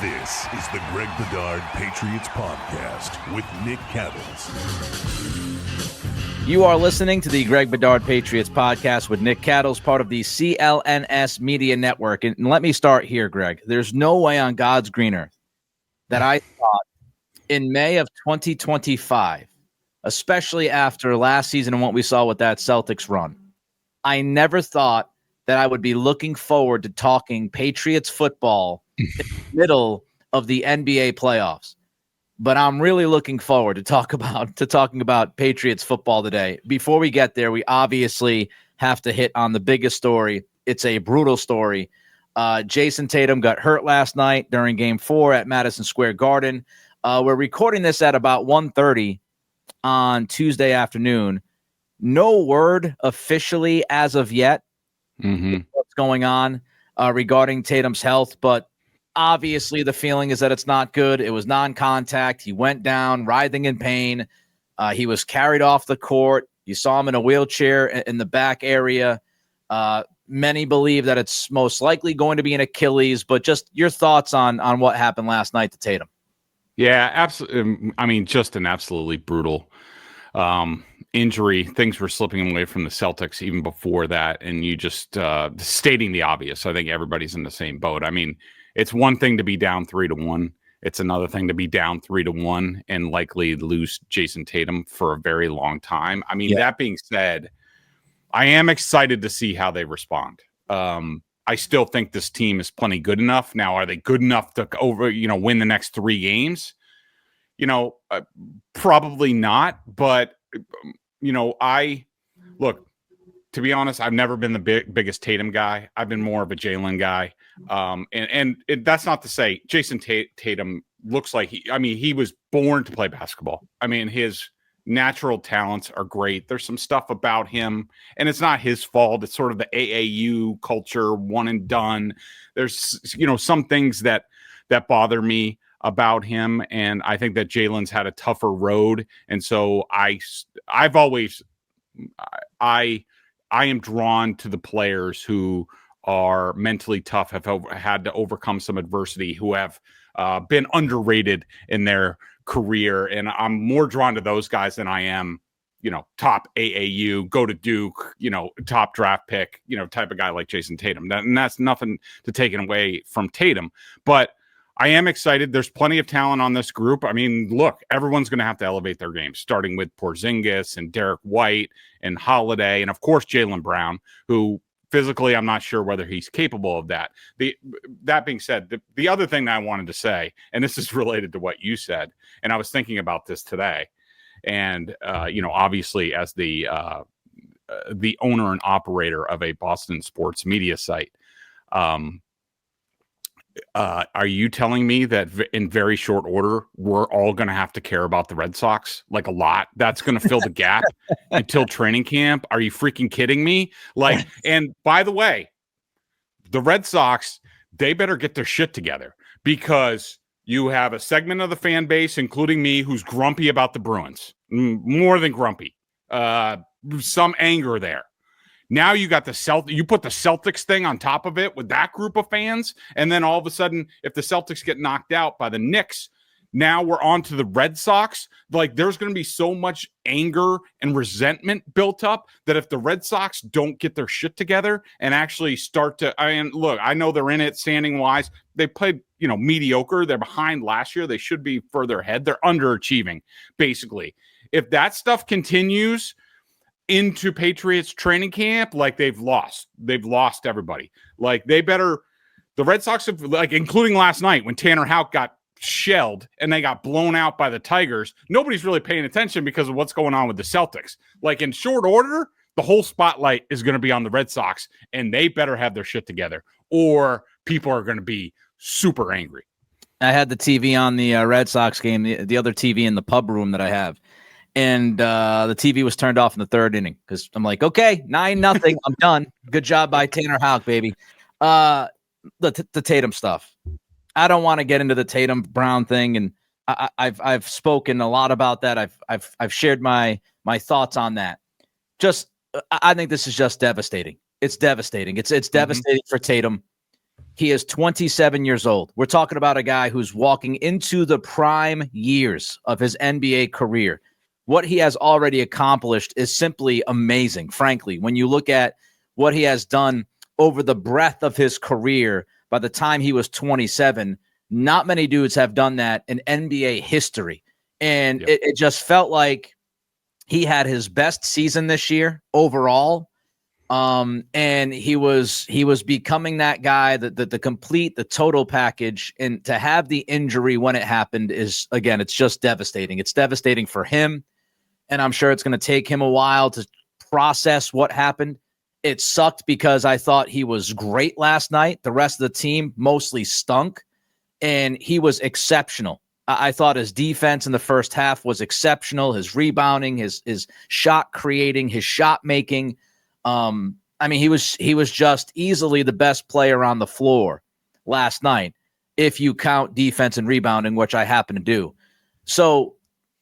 This is the Greg Bedard Patriots Podcast with Nick Cattles. You are listening to the Greg Bedard Patriots Podcast with Nick Cattles, part of the CLNS Media Network. And let me start here, Greg. There's no way on God's green earth that I thought in May of 2025, especially after last season and what we saw with that Celtics run, I never thought that I would be looking forward to talking Patriots football in the middle of the NBA playoffs. But I'm really looking forward to talking about Patriots football today. Before we get there, we obviously have to hit on the biggest story. It's a brutal story. Jayson Tatum got hurt last night during Game 4 at Madison Square Garden. We're recording this at about 1:30 on Tuesday afternoon. No word officially as of yet what's going on regarding Tatum's health, but obviously the feeling is that it's not good. It was non-contact. He went down, writhing in pain. He was carried off the court. You saw him in a wheelchair in the back area. Many believe that it's most likely going to be an Achilles, but just your thoughts on what happened last night to Tatum. Yeah, absolutely. I mean, just an absolutely brutal injury. Things were slipping away from the Celtics even before that, and you just stating the obvious. I think everybody's in the same boat. I mean, it's one thing to be down 3-1. It's another thing to be down 3-1 and likely lose Jayson Tatum for a very long time. I mean, That being said, I am excited to see how they respond. I still think this team is plenty good enough. Now, are they good enough to win the next 3 games? Probably not. But, to be honest, I've never been the biggest Tatum guy. I've been more of a Jalen guy. And that's not to say Jayson Tatum looks like he was born to play basketball. I mean, his natural talents are great. There's some stuff about him, and it's not his fault. It's sort of the AAU culture, one and done. There's, some things that bother me about him, and I think that Jalen's had a tougher road. And so I am drawn to the players who are mentally tough, have had to overcome some adversity, who have been underrated in their career. And I'm more drawn to those guys than I am, top AAU, go to Duke, top draft pick, type of guy like Jayson Tatum. And that's nothing to take it away from Tatum. But I am excited. There's plenty of talent on this group. I mean, look, everyone's going to have to elevate their game, starting with Porzingis and Derek White and Holiday, and of course, Jaylen Brown, who physically, I'm not sure whether he's capable of that. That being said, the other thing that I wanted to say, and this is related to what you said, and I was thinking about this today, and obviously as the owner and operator of a Boston sports media site, are you telling me that in very short order, we're all going to have to care about the Red Sox? Like a lot? That's going to fill the gap until training camp? Are you freaking kidding me? And by the way, the Red Sox, they better get their shit together, because you have a segment of the fan base, including me, who's grumpy about the Bruins. More than grumpy. Some anger there. Now you got you put the Celtics thing on top of it with that group of fans. And then all of a sudden, if the Celtics get knocked out by the Knicks, now we're on to the Red Sox. There's going to be so much anger and resentment built up that if the Red Sox don't get their shit together and actually start to, look, I know they're in it standing wise. They played, mediocre. They're behind last year. They should be further ahead. They're underachieving, basically. If that stuff continues into Patriots training camp, they've lost everybody. The Red Sox have, including last night when Tanner Houck got shelled and they got blown out by the Tigers, nobody's really paying attention because of what's going on with the Celtics. In short order, the whole spotlight is going to be on the Red Sox, and they better have their shit together, or people are going to be super angry. I had the TV on the Red Sox game, the other TV in the pub room that I have. And the TV was turned off in the 3rd inning because I'm like, okay, 9-0. I'm done. Good job by Tanner Houck, baby. The Tatum stuff. I don't want to get into the Tatum Brown thing, and I've spoken a lot about that. I've shared my thoughts on that. I think this is just devastating. It's devastating. It's devastating for Tatum. He is 27 years old. We're talking about a guy who's walking into the prime years of his NBA career. What he has already accomplished is simply amazing, frankly. When you look at what he has done over the breadth of his career, by the time he was 27, not many dudes have done that in NBA history. And it just felt like he had his best season this year overall. And he was becoming that guy, the complete, the total package. And to have the injury when it happened is, again, it's just devastating. It's devastating for him. And I'm sure it's going to take him a while to process what happened. It sucked because I thought he was great last night. The rest of the team mostly stunk, and he was exceptional. I thought his defense in the first half was exceptional. His rebounding, his shot creating, his shot making. I mean, he was just easily the best player on the floor last night, if you count defense and rebounding, which I happen to do. So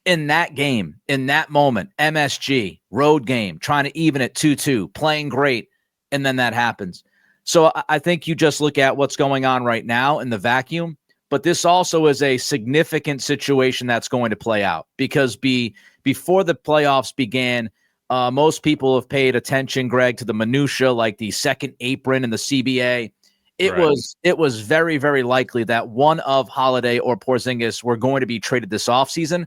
in that game, in that moment, MSG, road game, trying to even it 2-2, playing great, and then that happens. So I think you just look at what's going on right now in the vacuum, but this also is a significant situation that's going to play out because before the playoffs began, most people have paid attention, Greg, to the minutia, like the second apron in the CBA. It was very, very likely that one of Holiday or Porzingis were going to be traded this offseason.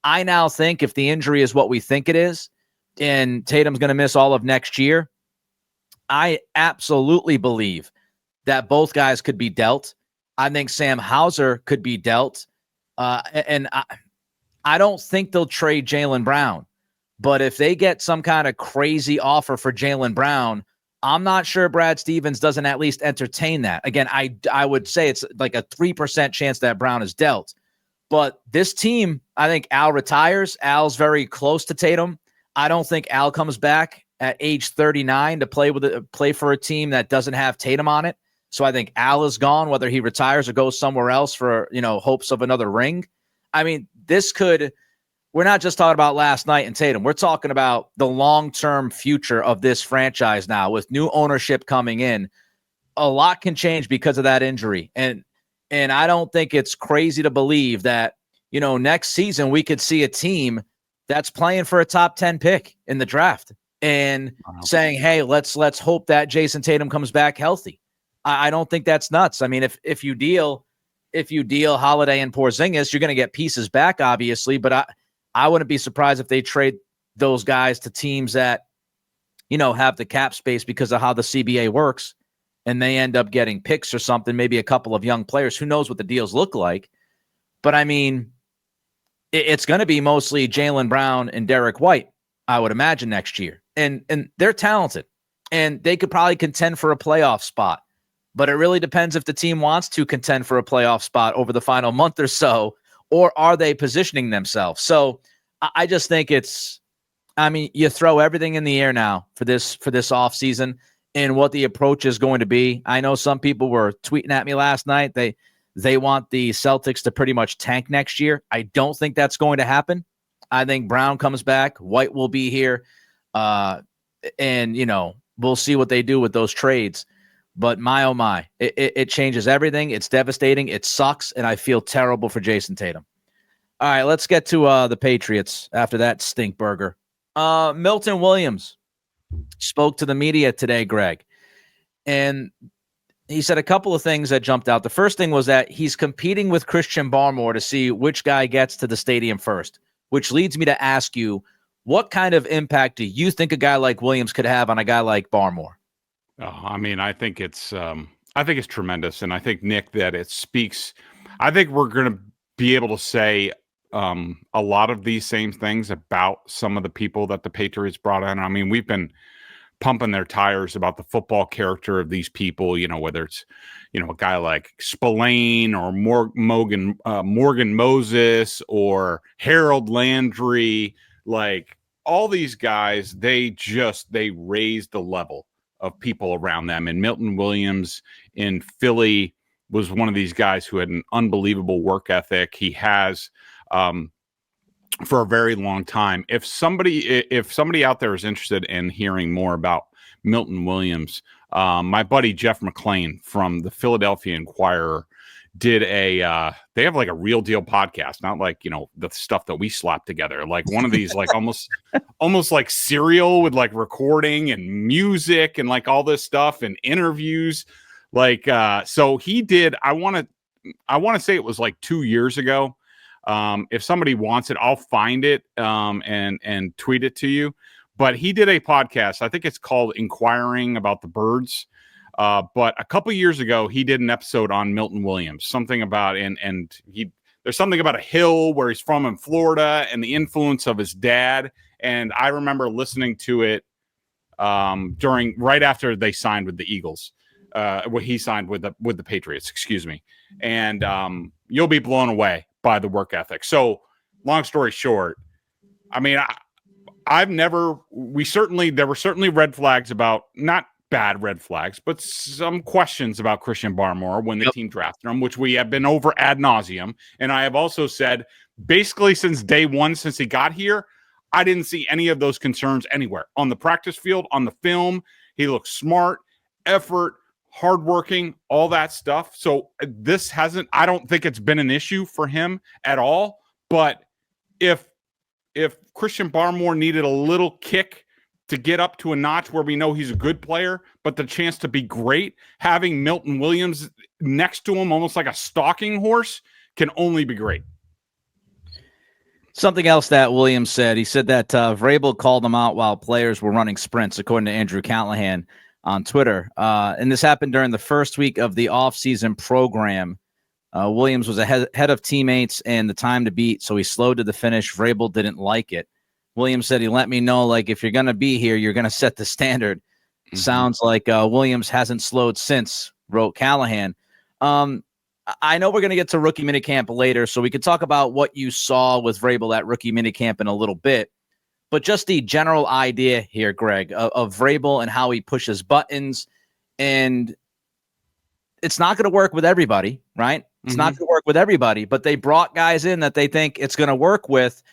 I now think if the injury is what we think it is, and Tatum's going to miss all of next year, I absolutely believe that both guys could be dealt. I think Sam Hauser could be dealt. And I don't think they'll trade Jaylen Brown. But if they get some kind of crazy offer for Jaylen Brown, I'm not sure Brad Stevens doesn't at least entertain that. Again, I would say it's like a 3% chance that Brown is dealt. But this team, I think Al retires. Al's very close to Tatum. I don't think Al comes back at age 39 to play for a team that doesn't have Tatum on it. So I think Al is gone, whether he retires or goes somewhere else for, hopes of another ring. I mean, we're not just talking about last night and Tatum. We're talking about the long-term future of this franchise now with new ownership coming in. A lot can change because of that injury. And I don't think it's crazy to believe that, next season we could see a team that's playing for a top 10 pick in the draft and saying, hey, let's hope that Jayson Tatum comes back healthy. I don't think that's nuts. I mean, if you deal Holiday and Porzingis, you're going to get pieces back, obviously, but I wouldn't be surprised if they trade those guys to teams that, have the cap space because of how the CBA works. And they end up getting picks or something, maybe a couple of young players. Who knows what the deals look like? But, I mean, it's going to be mostly Jaylen Brown and Derek White, I would imagine, next year. And they're talented. And they could probably contend for a playoff spot. But it really depends if the team wants to contend for a playoff spot over the final month or so, or are they positioning themselves? So I just think you throw everything in the air now for this offseason. And what the approach is going to be. I know some people were tweeting at me last night. They want the Celtics to pretty much tank next year. I don't think that's going to happen. I think Brown comes back. White will be here. And, we'll see what they do with those trades. But my, oh my, it changes everything. It's devastating. It sucks. And I feel terrible for Jayson Tatum. All right, let's get to the Patriots after that stink burger. Milton Williams spoke to the media today, Greg, and he said a couple of things that jumped out. The first thing was that he's competing with Christian Barmore to see which guy gets to the stadium first, which leads me to ask you, what kind of impact do you think a guy like Williams could have on a guy like Barmore? I think it's tremendous. And I think, Nick, that it speaks. I think we're going to be able to say a lot of these same things about some of the people that the Patriots brought in. I mean, we've been pumping their tires about the football character of these people, whether it's, a guy like Spillane or Morgan Moses or Harold Landry, like all these guys, they raised the level of people around them. And Milton Williams in Philly was one of these guys who had an unbelievable work ethic. He has, for a very long time. If somebody out there is interested in hearing more about Milton Williams, My buddy Jeff McClain from the Philadelphia Inquirer did they have like a real deal podcast, not like, the stuff that we slap together, like one of these, like almost like Serial with like recording and music and like all this stuff and interviews. Like, so he did, I want to say it was like 2 years ago. If somebody wants it, I'll find it, and tweet it to you. But he did a podcast. I think it's called Inquiring About the Birds. But a couple years ago, he did an episode on Milton Williams, something about, there's something about a hill where he's from in Florida and the influence of his dad. And I remember listening to it right after they signed with the Eagles, he signed with the Patriots, excuse me. And you'll be blown away by the work ethic. So long story short, I mean, there were certainly red flags about, not bad red flags, but some questions about Christian Barmore when the team drafted him, which we have been over ad nauseum. And I have also said, basically since day one, since he got here, I didn't see any of those concerns anywhere on the practice field, on the film. He looks smart, effort, hardworking, all that stuff. So I don't think it's been an issue for him at all. But if Christian Barmore needed a little kick to get up to a notch where we know he's a good player, but the chance to be great, having Milton Williams next to him, almost like a stalking horse, can only be great. Something else that Williams said, he said that Vrabel called him out while players were running sprints, according to Andrew Callahan on Twitter. And this happened during the first week of the offseason program. Williams was ahead of teammates and the time to beat, so he slowed to the finish. Vrabel didn't like it. Williams said, he let me know, like, if you're going to be here, you're going to set the standard. Mm-hmm. Sounds like Williams hasn't slowed since, wrote Callahan. I know we're going to get to rookie minicamp later, so we could talk about what you saw with Vrabel at rookie minicamp in a little bit. But just the general idea here, Greg, of Vrabel and how he pushes buttons. And it's not going to work with everybody, right? It's not going to work with everybody, but they brought guys in that they think it's going to work with.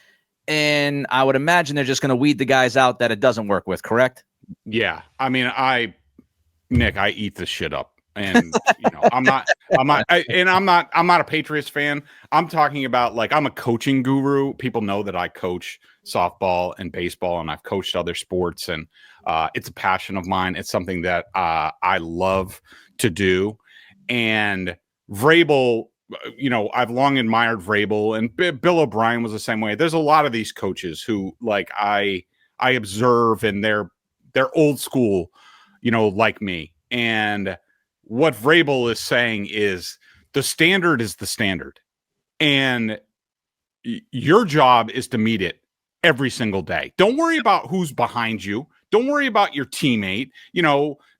And I would imagine they're just going to weed the guys out that it doesn't work with, correct? Yeah. I mean, Nick, I eat this shit up. And I'm not a Patriots fan. I'm talking about, like, I'm a coaching guru. People know that I coach softball and baseball, and I've coached other sports, and it's a passion of mine. It's something that I love to do. And Vrabel, I've long admired Vrabel, and Bill O'Brien was the same way. There's a lot of these coaches who, like, I observe, and they're old school, like me. And what Vrabel is saying is the standard is the standard, and your job is to meet it every single day. Don't worry about who's behind you. Don't worry about your teammate.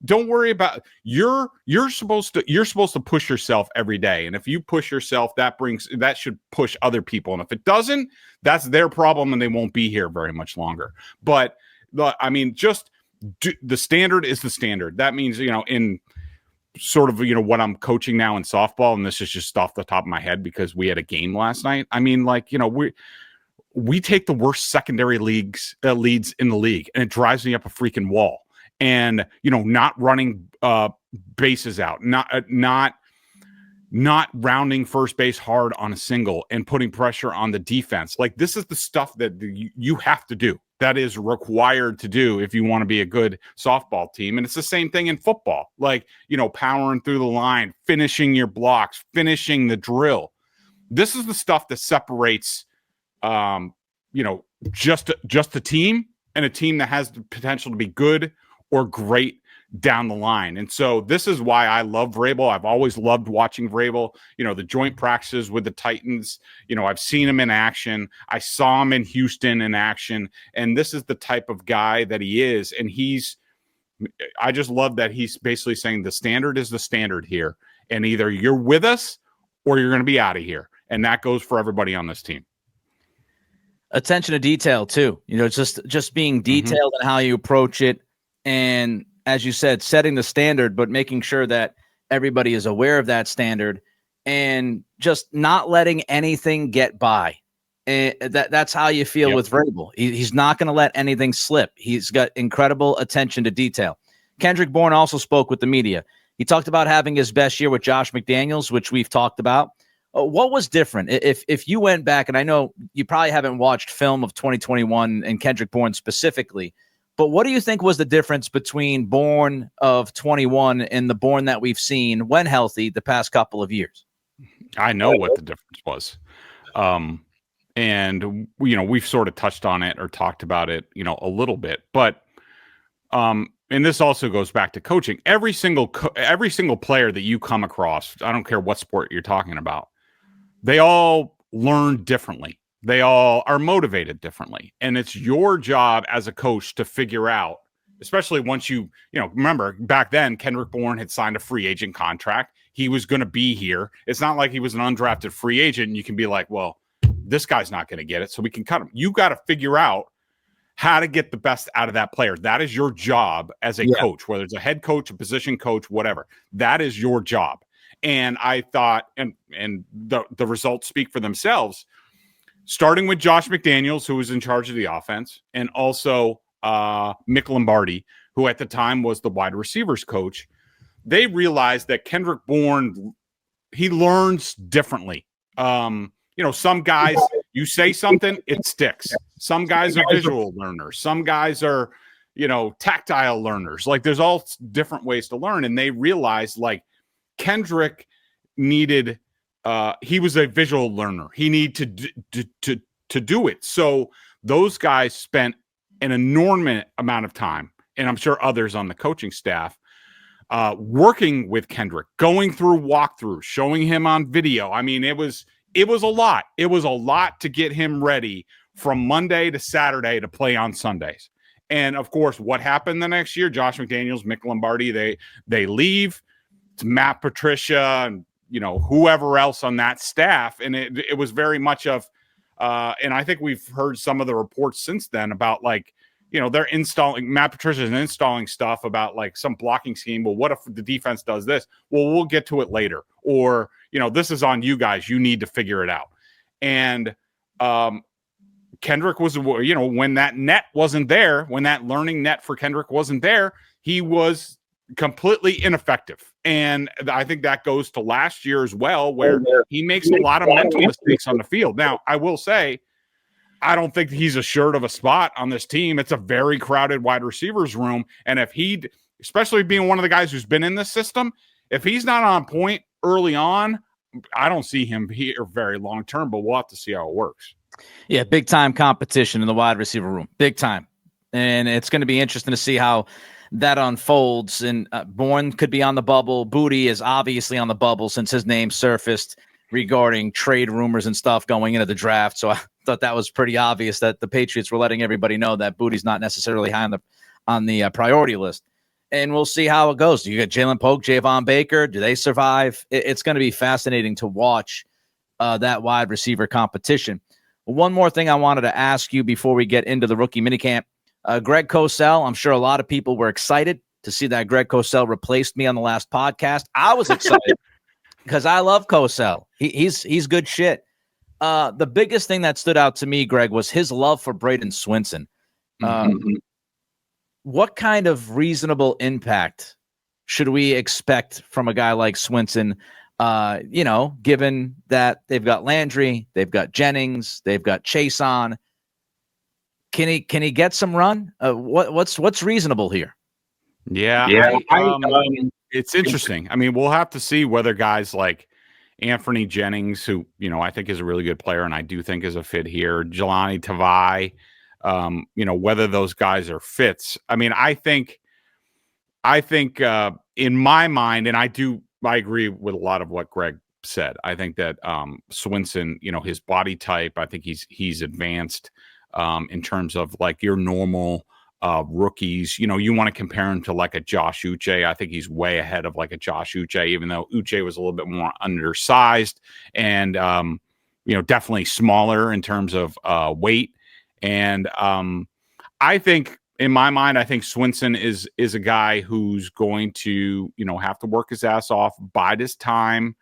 Don't worry about you're supposed to push yourself every day. And if you push yourself, that should push other people. And if it doesn't, that's their problem, and they won't be here very much longer. But the standard is the standard. That means, in sort of, what I'm coaching now in softball, and this is just off the top of my head because we had a game last night. I mean, like, we take the worst secondary leads in the league, and it drives me up a freaking wall. And, not running bases out, not rounding first base hard on a single and putting pressure on the defense. Like, this is the stuff that you have to do. That is required to do if you want to be a good softball team. And it's the same thing in football, like, powering through the line, finishing your blocks, finishing the drill. This is the stuff that separates, just a team, and a team that has the potential to be good or great down the line. And so this is why I love Vrabel. I've always loved watching Vrabel, the joint practices with the Titans. I've seen him in action. I saw him in Houston in action. And this is the type of guy that he is. And I just love that he's basically saying the standard is the standard here. And either you're with us or you're going to be out of here. And that goes for everybody on this team. Attention to detail too, just being detailed in how you approach it. And as you said, setting the standard, but making sure that everybody is aware of that standard, and just not letting anything get by. And that's how you feel with Vrabel. He's not going to let anything slip. He's got incredible attention to detail. Kendrick Bourne also spoke with the media. He talked about having his best year with Josh McDaniels, which we've talked about. What was different? If you went back, and I know you probably haven't watched film of 2021 and Kendrick Bourne specifically, but what do you think was the difference between Bourne of 21 and the Bourne that we've seen when healthy the past couple of years? I know what the difference was. And, we've sort of touched on it or talked about it, a little bit. But and this also goes back to coaching. Every single player that you come across, I don't care what sport you're talking about, they all learn differently. They all are motivated differently. And it's your job as a coach to figure out, especially once remember back then, Kendrick Bourne had signed a free agent contract. He was going to be here. It's not like he was an undrafted free agent. And you can be like, well, this guy's not going to get it, so we can cut him. You got to figure out how to get the best out of that player. That is your job as a coach, whether it's a head coach, a position coach, whatever. That is your job. And I thought, and the results speak for themselves, starting with Josh McDaniels, who was in charge of the offense, and also Mick Lombardi, who at the time was the wide receivers coach. They realized that Kendrick Bourne, he learns differently. Some guys, you say something, it sticks. Some guys are visual learners. Some guys are, tactile learners. Like, there's all different ways to learn. And they realized, like, Kendrick needed, he was a visual learner. He needed to do it. So those guys spent an enormous amount of time, and I'm sure others on the coaching staff, working with Kendrick, going through walkthroughs, showing him on video. I mean, it was a lot. It was a lot to get him ready from Monday to Saturday to play on Sundays. And of course, what happened the next year? Josh McDaniels, Mick Lombardi, they leave. It's Matt Patricia and whoever else on that staff. And it was very much of and I think we've heard some of the reports since then about, like, they're installing, Matt Patricia's installing stuff about, like, some blocking scheme. Well, what if the defense does this? Well, we'll get to it later. Or, this is on you guys. You need to figure it out. And Kendrick was, when that net wasn't there, when that learning net for Kendrick wasn't there, he was completely ineffective. And I think that goes to last year as well, where he makes a lot of mental mistakes on the field. Now, I will say, I don't think he's assured of a spot on this team. It's a very crowded wide receivers room. And if especially being one of the guys who's been in this system, if he's not on point early on, I don't see him here very long term, but we'll have to see how it works. Yeah, big time competition in the wide receiver room. Big time. And it's going to be interesting to see how that unfolds. And Bourne could be on the bubble. Booty is obviously on the bubble since his name surfaced regarding trade rumors and stuff going into the draft. So I thought that was pretty obvious that the Patriots were letting everybody know that Booty's not necessarily high on the priority list. And we'll see how it goes. You got Jalen Polk, Javon Baker. Do they survive? It's going to be fascinating to watch that wide receiver competition. One more thing I wanted to ask you before we get into the rookie minicamp. Greg Cosell, I'm sure a lot of people were excited to see that Greg Cosell replaced me on the last podcast. I was excited because I love Cosell. He's good shit. The biggest thing that stood out to me, Greg, was his love for Bradyn Swinson. What kind of reasonable impact should we expect from a guy like Swinson? Given that they've got Landry, they've got Jennings, they've got Chase on. Can he get some run? What's reasonable here? Yeah. It's interesting. I mean, we'll have to see whether guys like Anthony Jennings, who, I think is a really good player and I do think is a fit here, Jelani Tavai, whether those guys are fits. I mean, I think in my mind, and I agree with a lot of what Greg said. I think that Swinson, his body type, I think he's advanced in terms of like your normal rookies. You want to compare him to like a Josh Uche. I think he's way ahead of like a Josh Uche, even though Uche was a little bit more undersized and definitely smaller in terms of weight. And I think, in my mind, I think Swinson is a guy who's going to, have to work his ass off, bide his time.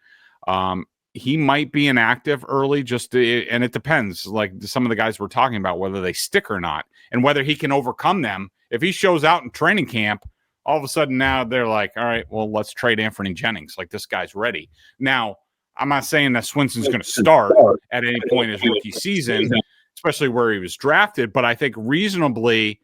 He might be inactive early, and it depends. Like some of the guys we're talking about, whether they stick or not, and whether he can overcome them. If he shows out in training camp all of a sudden now they're like, all right, well, let's trade Anthony Jennings. Like, this guy's ready. Now, I'm not saying that Swinson's going to start at any point in his rookie season, especially where he was drafted, but I think reasonably,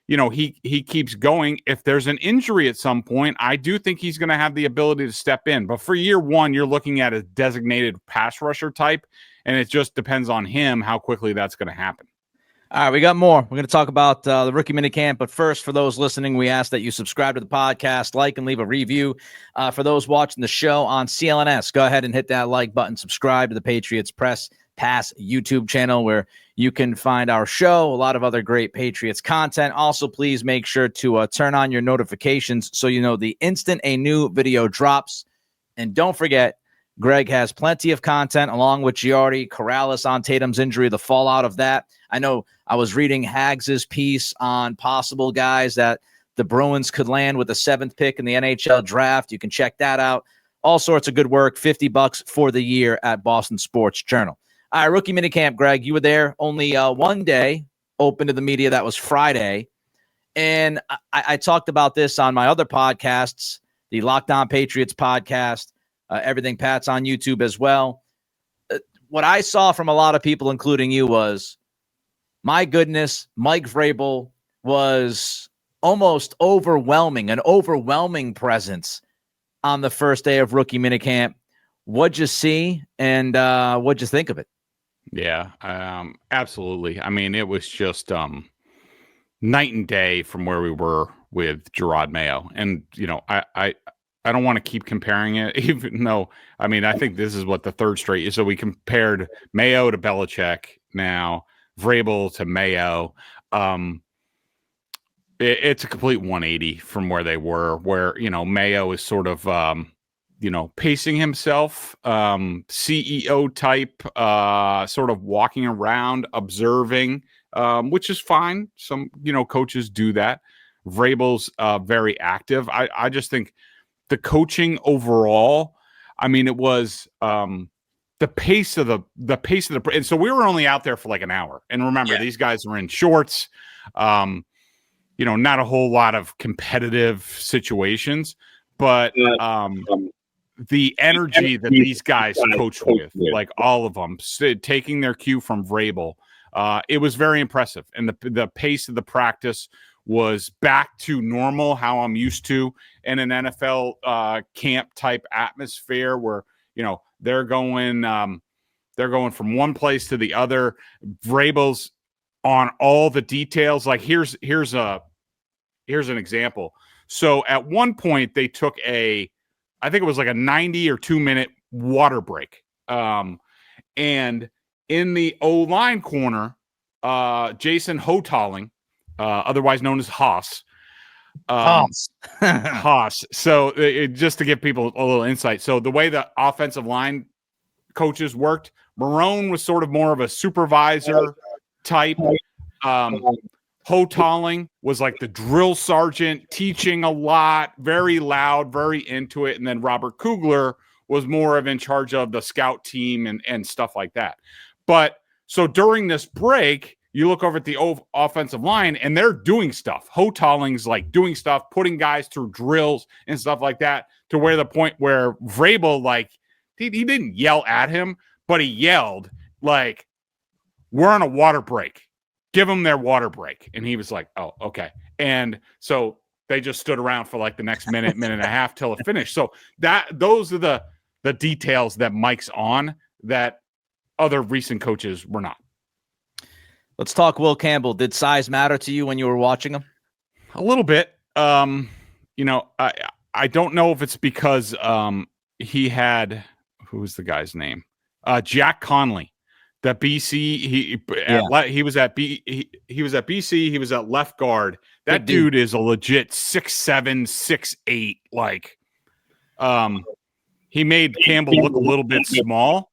he keeps going. If there's an injury at some point, I do think he's going to have the ability to step in. But for year one, you're looking at a designated pass rusher type, and it just depends on him how quickly that's going to happen. All right, we got more. We're going to talk about the rookie minicamp. But first, for those listening, we ask that you subscribe to the podcast, like, and leave a review. For those watching the show on CLNS, go ahead and hit that like button. Subscribe to the Patriots Press Pass YouTube channel, where you can find our show, a lot of other great Patriots content. Also, please make sure to turn on your notifications so you know the instant a new video drops. And don't forget, Greg has plenty of content along with Giardi, Corrales on Tatum's injury, the fallout of that. I know I was reading Hags's piece on possible guys that the Bruins could land with the 7th pick in the NHL draft. You can check that out. All sorts of good work, $50 for the year at Boston Sports Journal. All right, rookie minicamp, Greg, you were there only one day, open to the media. That was Friday. And I talked about this on my other podcasts, the Locked On Patriots podcast, Everything Pat's on YouTube as well. What I saw from a lot of people, including you, was, my goodness, Mike Vrabel was almost overwhelming, an overwhelming presence on the first day of rookie minicamp. What'd you see, and what'd you think of it? Yeah, absolutely. I mean, it was just night and day from where we were with Gerard Mayo. And, I don't want to keep comparing it, even though, I mean, I think this is what the third straight is. So we compared Mayo to Belichick, now Vrabel to Mayo. It's a complete 180 from where they were, where, Mayo is sort of, pacing himself, CEO type, sort of walking around, observing, which is fine. Some, coaches do that. Vrabel's very active. I just think the coaching overall, I mean, it was the pace of the, and so we were only out there for like an hour. And remember, these guys were in shorts, not a whole lot of competitive situations, but the energy that these guys coach with, like all of them, taking their cue from Vrabel, it was very impressive. And the pace of the practice was back to normal, how I'm used to in an NFL camp type atmosphere, where they're going from one place to the other. Vrabel's on all the details. Like here's an example. So at one point they took I think it was like a 90 or 2-minute water break. And in the O-line corner, Jason Hotalling, otherwise known as Haas. Haas. So just to give people a little insight. So the way the offensive line coaches worked, Marone was sort of more of a supervisor type. Hotalling was like the drill sergeant, teaching a lot, very loud, very into it. And then Robert Kugler was more of in charge of the scout team and stuff like that. But so during this break, you look over at the offensive line and they're doing stuff. Hotalling's like doing stuff, putting guys through drills and stuff like that, to where the point where Vrabel, like, he didn't yell at him, but he yelled like, "We're on a water break. Give them their water break." And he was like, "Oh, okay." And so they just stood around for like the next minute and a half till it finished. So those are the details that Mike's on that other recent coaches were not. Let's talk Will Campbell. Did size matter to you when you were watching him? A little bit. I don't know if it's because he had, who was the guy's name? Jack Conley. That BC, he was at BC. He was at left guard. That dude is a legit 6'7", 6'8". Like, he made Campbell look a little bit small.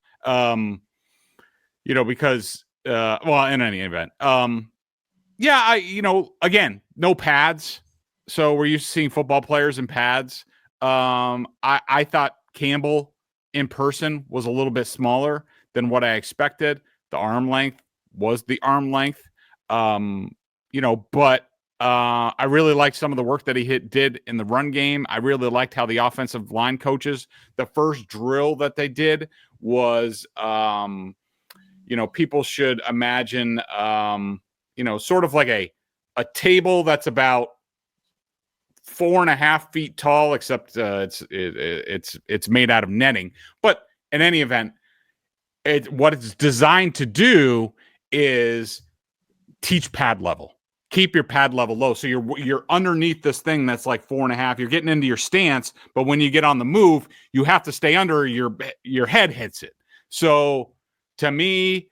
Because in any event, again, no pads. So we're used to seeing football players in pads. I thought Campbell in person was a little bit smaller than what I expected. The arm length was the arm length. But I really liked some of the work that he did in the run game. I really liked how the offensive line coaches, the first drill that they did was, people should imagine, sort of like a table that's about 4.5 feet tall, except it's made out of netting. But in any event, what it's designed to do is teach pad level. Keep your pad level low. So you're underneath this thing that's like 4.5. You're getting into your stance, but when you get on the move, you have to stay under. Your head hits it. So to me,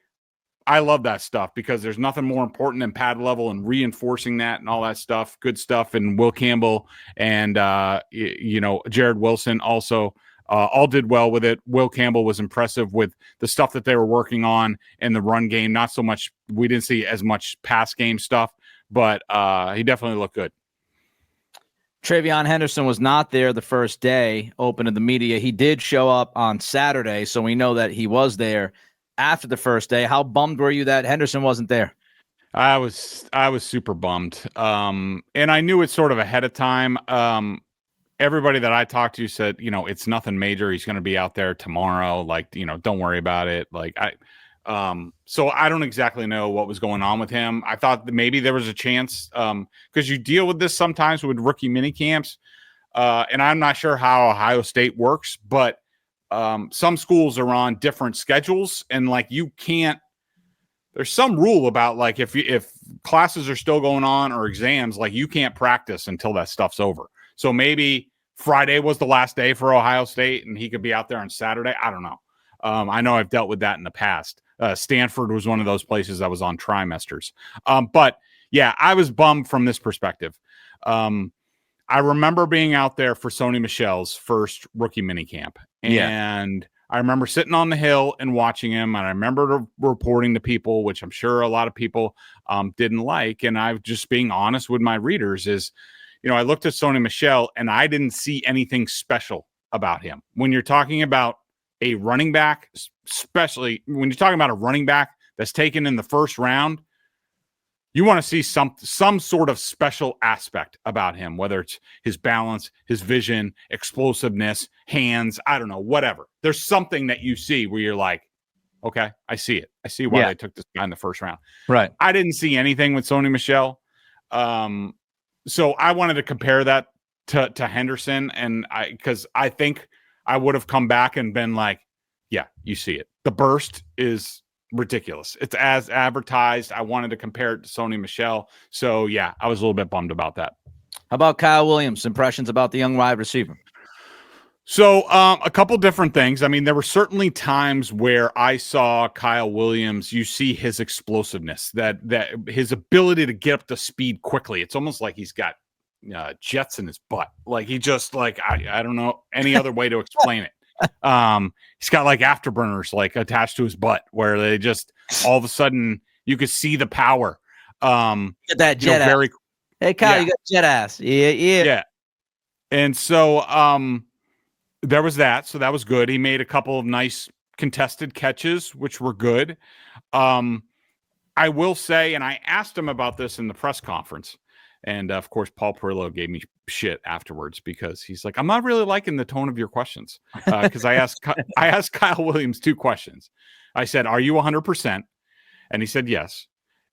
I love that stuff because there's nothing more important than pad level and reinforcing that and all that stuff. Good stuff. And Will Campbell and Jared Wilson also all did well with it. Will Campbell was impressive with the stuff that they were working on in the run game. Not so much. We didn't see as much pass game stuff. But he definitely looked good. TreVeyon Henderson was not there the first day, open to the media. He did show up on Saturday, so we know that he was there after the first day. How bummed were you that Henderson wasn't there? I was super bummed. And I knew it sort of ahead of time. Everybody that I talked to said, it's nothing major. He's going to be out there tomorrow. Like, don't worry about it. So I don't exactly know what was going on with him. I thought that maybe there was a chance because you deal with this sometimes with rookie mini camps. And I'm not sure how Ohio State works, but some schools are on different schedules and you can't, there's some rule about if classes are still going on or exams, you can't practice until that stuff's over. So maybe Friday was the last day for Ohio State and he could be out there on Saturday. I don't know. I know I've dealt with that in the past. Stanford was one of those places that was on trimesters. But yeah, I was bummed from this perspective. I remember being out there for Sony Michel's first rookie minicamp. And I remember sitting on the hill and watching him. And I remember reporting to people, which I'm sure a lot of people didn't like. And I was just being honest with my readers is, I looked at Sony Michel and I didn't see anything special about him. When you're talking about a running back, especially when you're talking about a running back that's taken in the first round, you want to see some sort of special aspect about him, whether it's his balance, his vision, explosiveness, hands, I don't know, whatever. There's something that you see where you're like, okay, I see it. I see why they took this guy in the first round. Right. I didn't see anything with Sony Michel. So I wanted to compare that to Henderson, and because I think I would have come back and been like, yeah, you see it. The burst is ridiculous. It's as advertised. I wanted to compare it to Sony Michel. So, yeah, I was a little bit bummed about that. How about Kyle Williams? Impressions about the young wide receiver? So a couple different things. I mean, there were certainly times where I saw Kyle Williams, you see his explosiveness, that his ability to get up to speed quickly. It's almost like he's got jets in his butt. He just I don't know any other way to explain it. He's got afterburners attached to his butt where they just all of a sudden you could see the power. Get that jet ass. Hey Kyle, you got jet ass. Yeah. And so there was that. So that was good. He made a couple of nice contested catches, which were good. I will say, and I asked him about this in the press conference. And of course, Paul Perillo gave me shit afterwards because he's like, I'm not really liking the tone of your questions. Because I asked Kyle Williams 2 questions. I said, are you 100%? And he said, yes.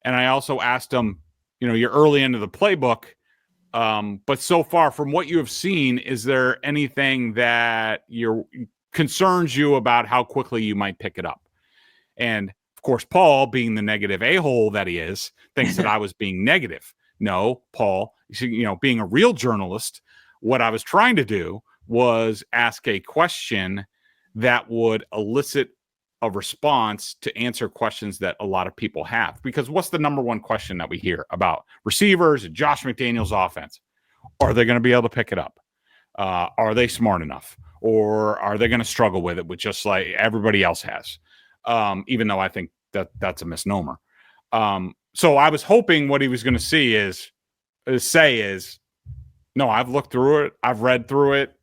And I also asked him, you're early into the playbook. But so far from what you have seen, is there anything that concerns you about how quickly you might pick it up? And of course, Paul, being the negative a-hole that he is, thinks that I was being negative. No, Paul, being a real journalist, what I was trying to do was ask a question that would elicit a response to answer questions that a lot of people have. Because what's the number one question that we hear about receivers and Josh McDaniels' offense? Are they going to be able to pick it up? Are they smart enough? Or are they going to struggle with it with just like everybody else has? Even though I think that's a misnomer. So I was hoping what he was going to say is, no, I've looked through it. I've read through it,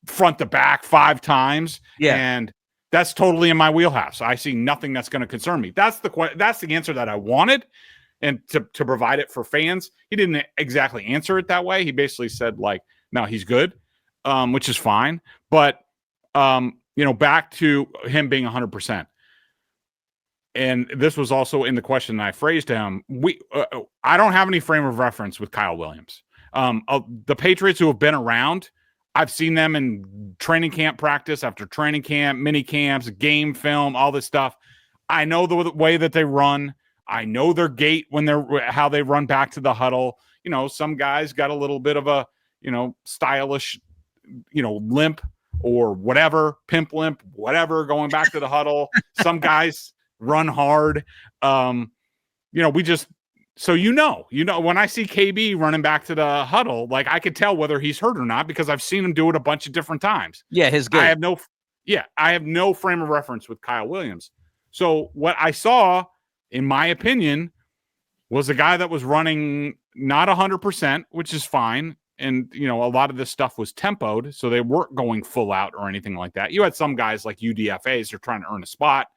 front to back 5 times. Yeah. And that's totally in my wheelhouse. I see nothing that's going to concern me. That's the answer that I wanted. and to provide it for fans. He didn't exactly answer it that way. He basically said, like, no, he's good, which is fine. But, back to him being 100%. And this was also in the question that I phrased to him. I don't have any frame of reference with Kyle Williams. The Patriots who have been around, I've seen them in training camp practice after training camp, mini camps, game film, all this stuff. I know the way that they run. I know their gait how they run back to the huddle. Some guys got a little bit of a, stylish, limp or whatever, pimp limp, whatever, going back to the huddle. Some guys run hard. We just, so when I see KB running back to the huddle, like, I could tell whether he's hurt or not because I've seen him do it a bunch of different times. Yeah, his gait. I have no frame of reference with Kyle Williams. So what I saw, in my opinion, was a guy that was running not 100%, which is fine. And, a lot of this stuff was tempoed, so they weren't going full out or anything like that. You had some guys like UDFAs, they're trying to earn a spot.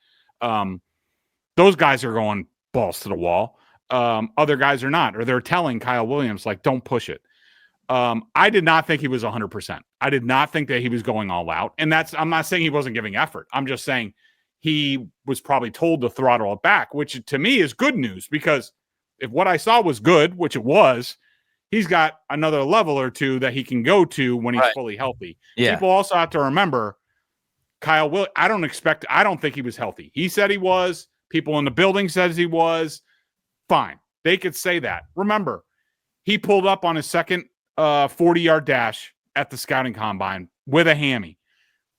Those guys are going balls to the wall. Other guys are not, or they're telling Kyle Williams, like, don't push it. I did not think he was 100%. I did not think that he was going all out. And I'm not saying he wasn't giving effort. I'm just saying he was probably told to throttle it back, which to me is good news, because if what I saw was good, which it was, he's got another level or two that he can go to when he's fully healthy. Yeah. People also have to remember, Kyle I don't think he was healthy. He said he was. People in the building says he was. Fine. They could say that. Remember, he pulled up on his second 40-yard dash at the scouting combine with a hammy.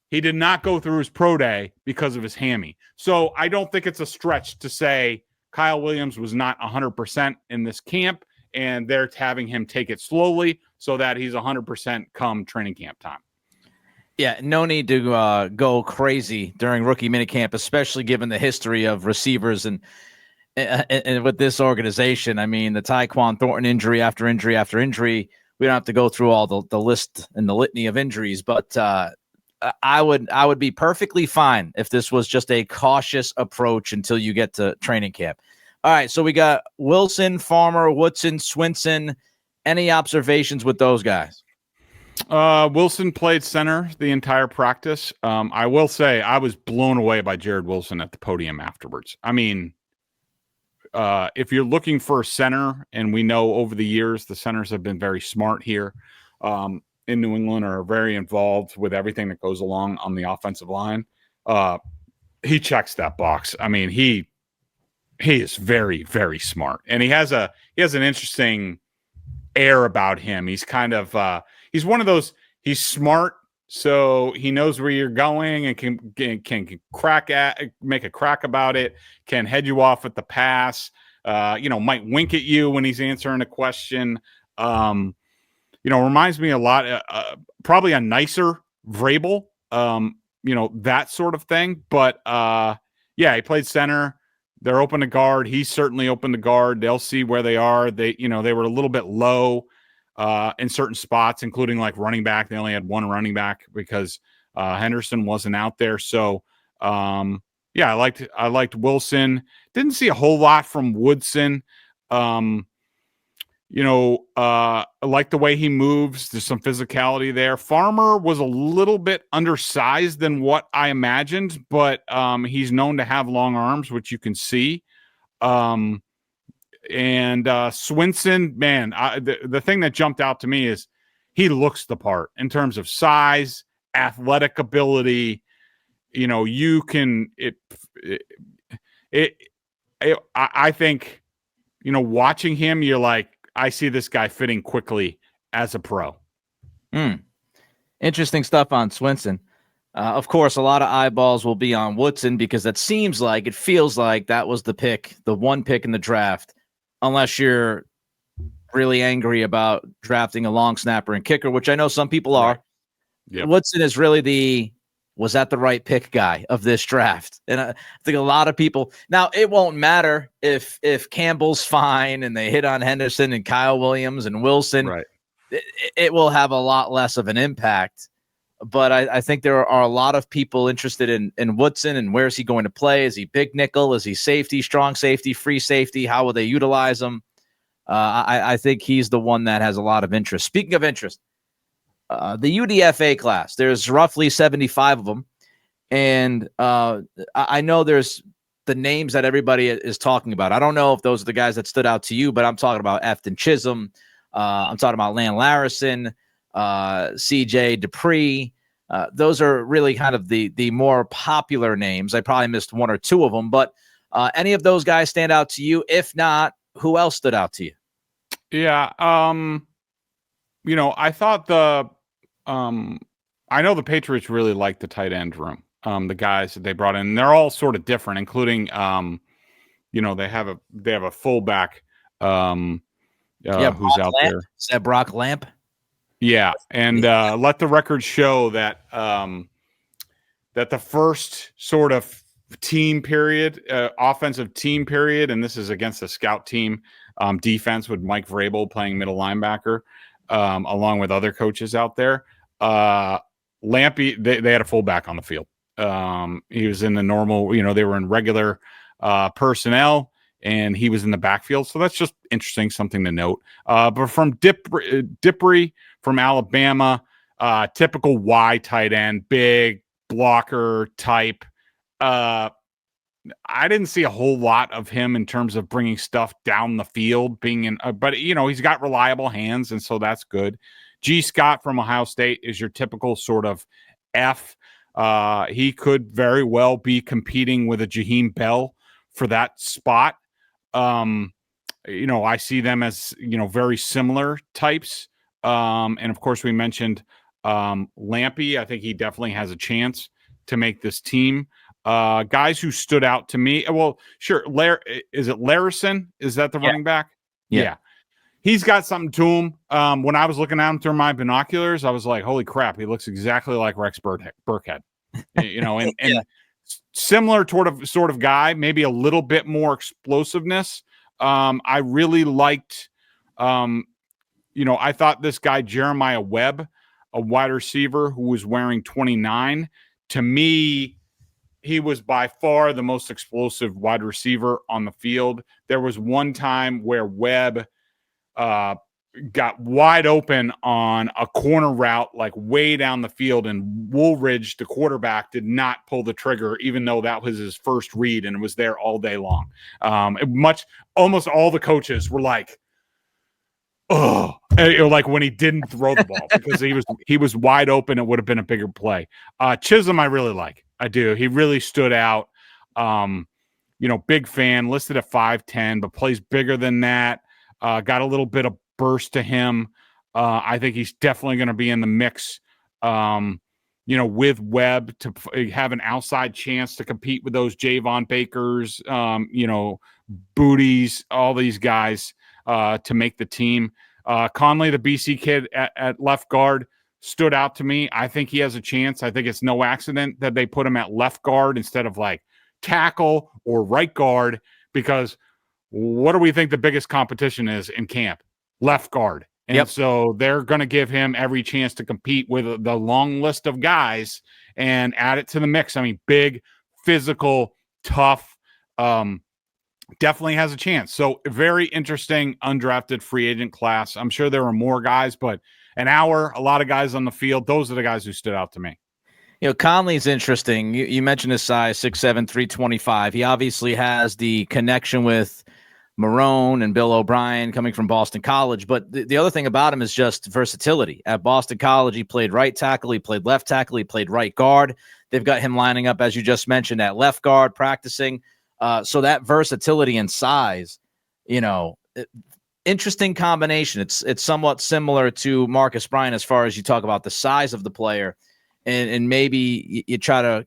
He did not go through his pro day because of his hammy. So I don't think it's a stretch to say Kyle Williams was not 100% in this camp, and they're having him take it slowly so that he's 100% come training camp time. Yeah, no need to go crazy during rookie minicamp, especially given the history of receivers and with this organization. I mean, the Tyquan Thornton injury after injury after injury. We don't have to go through all the list and the litany of injuries, but I would be perfectly fine if this was just a cautious approach until you get to training camp. All right, so we got Wilson, Farmer, Woodson, Swinson. Any observations with those guys? Wilson played center the entire practice. I will say I was blown away by Jared Wilson at the podium afterwards. I mean, if you're looking for a center, and we know over the years the centers have been very smart here in New England, are very involved with everything that goes along on the offensive line. He checks that box. I mean, he is very, very smart, and he has an interesting air about him. He's kind of he's one of those. He's smart, so he knows where you're going and can make a crack about it. Can head you off with the pass. Might wink at you when he's answering a question. Reminds me a lot, probably a nicer Vrabel. That sort of thing. But he played center. They're open to guard. He's certainly open to guard. They'll see where they are. They were a little bit low in certain spots, including like running back. They only had one running back because Henderson wasn't out there. So, I liked Wilson. Didn't see a whole lot from Woodson. I like the way he moves. There's some physicality there. Farmer was a little bit undersized than what I imagined, but he's known to have long arms, which you can see. And Swinson, man, the thing that jumped out to me is he looks the part in terms of size, athletic ability. I think, watching him, you're like, I see this guy fitting quickly as a pro. Interesting stuff on Swinson. Of course, a lot of eyeballs will be on Woodson because it feels like that was the one pick in the draft, unless you're really angry about drafting a long snapper and kicker, which I know some people are. Yep. Woodson is really was that the right pick guy of this draft? And I think a lot of people now, it won't matter if Campbell's fine and they hit on Henderson and Kyle Williams and Wilson. Right. It will have a lot less of an impact but I think there are a lot of people interested in Woodson and where is he going to play? Is he big nickel? Is he safety, strong safety, free safety? How will they utilize him? I think he's the one that has a lot of interest. Speaking of interest, the UDFA class, there's roughly 75 of them. And I know there's the names that everybody is talking about. I don't know if those are the guys that stood out to you, but I'm talking about Efton Chisholm. I'm talking about Lan Larison, CJ Dupree. Those are really kind of the more popular names. I probably missed one or two of them, but any of those guys stand out to you? If not, who else stood out to you? Yeah. I thought I know the Patriots really like the tight end room. The guys that they brought in, they're all sort of different, including, they have a fullback, who's out Lamp. there. Is that Brock Lamp? Yeah. And, let the record show that, that the first sort of team period, offensive team period, and this is against a scout team, defense with Mike Vrabel playing middle linebacker, along with other coaches out there. Lampy, they had a fullback on the field. He was in the normal, they were in regular personnel, and he was in the backfield. So that's just interesting, something to note. But from Dupree from Alabama, typical Y tight end, big blocker type. I didn't see a whole lot of him in terms of bringing stuff down the field, but he's got reliable hands, and so that's good. G. Scott from Ohio State is your typical sort of F. He could very well be competing with a Jaheim Bell for that spot. I see them as, very similar types. And of course we mentioned, Lampy. I think he definitely has a chance to make this team. Guys who stood out to me. Well, sure. Is it Larison? Is that the running back? Yeah. He's got something to him. When I was looking at him through my binoculars, I was like, holy crap, he looks exactly like Rex Burkhead. And similar sort of guy, maybe a little bit more explosiveness. I really liked, I thought this guy, Jeremiah Webb, a wide receiver who was wearing 29, to me, he was by far the most explosive wide receiver on the field. There was one time where Webb got wide open on a corner route, like way down the field, and Woolridge, the quarterback, did not pull the trigger, even though that was his first read, and it was there all day long. Almost all the coaches were like, oh, like when he didn't throw the ball because he was wide open. It would have been a bigger play. Chisholm, I really like. I do. He really stood out. Big fan, listed at 5'10", but plays bigger than that. Got a little bit of burst to him. I think he's definitely going to be in the mix, with Webb to have an outside chance to compete with those Javon Bakers, Booties, all these guys to make the team. Conley, the BC kid at left guard, stood out to me. I think he has a chance. I think it's no accident that they put him at left guard instead of like tackle or right guard, because what do we think the biggest competition is in camp? Left guard. And so they're going to give him every chance to compete with the long list of guys and add it to the mix. I mean, big, physical, tough, definitely has a chance. So very interesting undrafted free agent class. I'm sure there were more guys, but an hour, a lot of guys on the field. Those are the guys who stood out to me. Conley's interesting. You mentioned his size, 6'7", 325. He obviously has the connection with Marone and Bill O'Brien coming from Boston College. But the other thing about him is just versatility. At Boston College, he played right tackle, he played left tackle, he played right guard. They've got him lining up, as you just mentioned, at left guard, practicing. So that versatility and size, interesting combination. It's somewhat similar to Marcus Bryant as far as you talk about the size of the player, and maybe you try to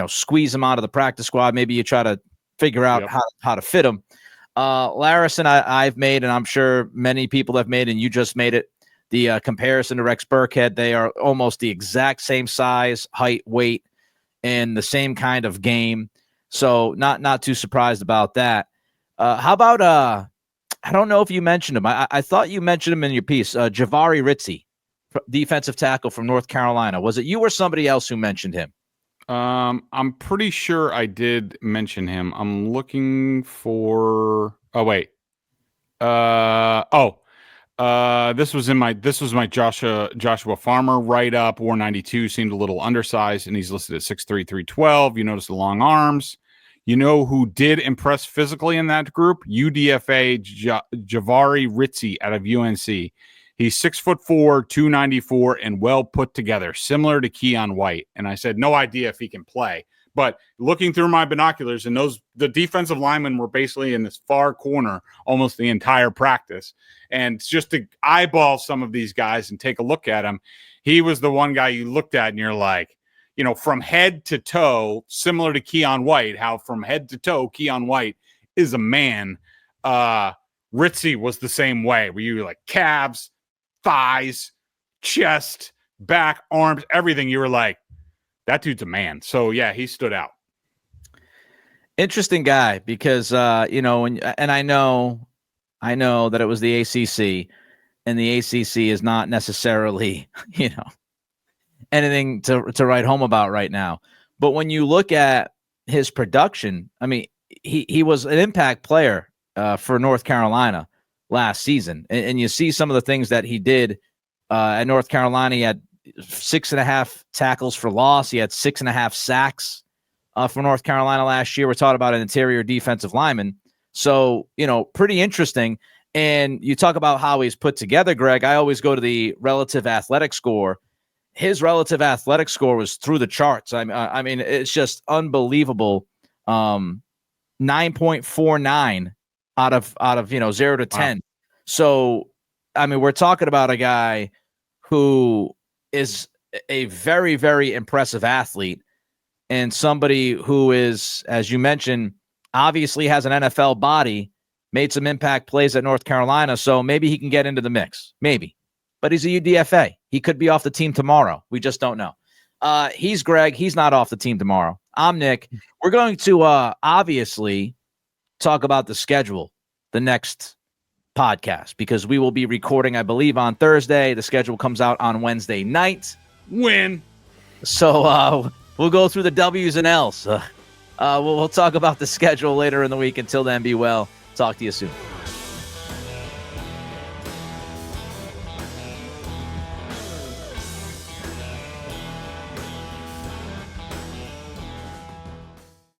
squeeze him out of the practice squad. Maybe you try to figure out how to fit him. Larison, I've made, and I'm sure many people have made, and you just made it, the comparison to Rex Burkhead. They are almost the exact same size, height, weight, and the same kind of game. So not too surprised about that. How about I don't know if you mentioned him. I thought you mentioned him in your piece. Javari Ritzy defensive tackle from North Carolina. Was it you or somebody else who mentioned him? I'm pretty sure I did mention him. I'm looking for. Oh wait. This was my Joshua Farmer write up. 492 seemed a little undersized, and he's listed at 6'3", 312. You notice the long arms. You know who did impress physically in that group? UDFA Javari Ritzy out of UNC. He's 6'4", 294, and well put together, similar to Keon White. And I said, no idea if he can play. But looking through my binoculars, and the defensive linemen were basically in this far corner almost the entire practice. And just to eyeball some of these guys and take a look at him, he was the one guy you looked at and you're like, from head to toe, similar to Keon White, how from head to toe, Keon White is a man. Ritzy was the same way, where you were like calves, thighs, chest, back, arms, everything. You were like, that dude's a man. So yeah, he stood out. Interesting guy because and I know that it was the ACC, and the ACC is not necessarily anything to write home about right now. But when you look at his production, I mean, he was an impact player for North Carolina last season, and you see some of the things that he did at North Carolina. He had 6.5 tackles for loss. He had 6.5 sacks for North Carolina last year. We're talking about an interior defensive lineman. So, pretty interesting. And you talk about how he's put together, Greg. I always go to the relative athletic score. His relative athletic score was through the charts. I mean, it's just unbelievable. 9.49 out of 0 to 10. Wow. So, I mean, we're talking about a guy who is a very, very impressive athlete, and somebody who is, as you mentioned, obviously has an NFL body, made some impact plays at North Carolina, so maybe he can get into the mix. Maybe. But he's a UDFA. He could be off the team tomorrow. We just don't know. He's Greg. He's not off the team tomorrow. I'm Nick. We're going to obviously talk about the schedule the next podcast, because we will be recording, I believe, on Thursday. The schedule comes out on Wednesday night. Win. So we'll go through the W's and L's. We'll talk about the schedule later in the week. Until then, be well. Talk to you soon.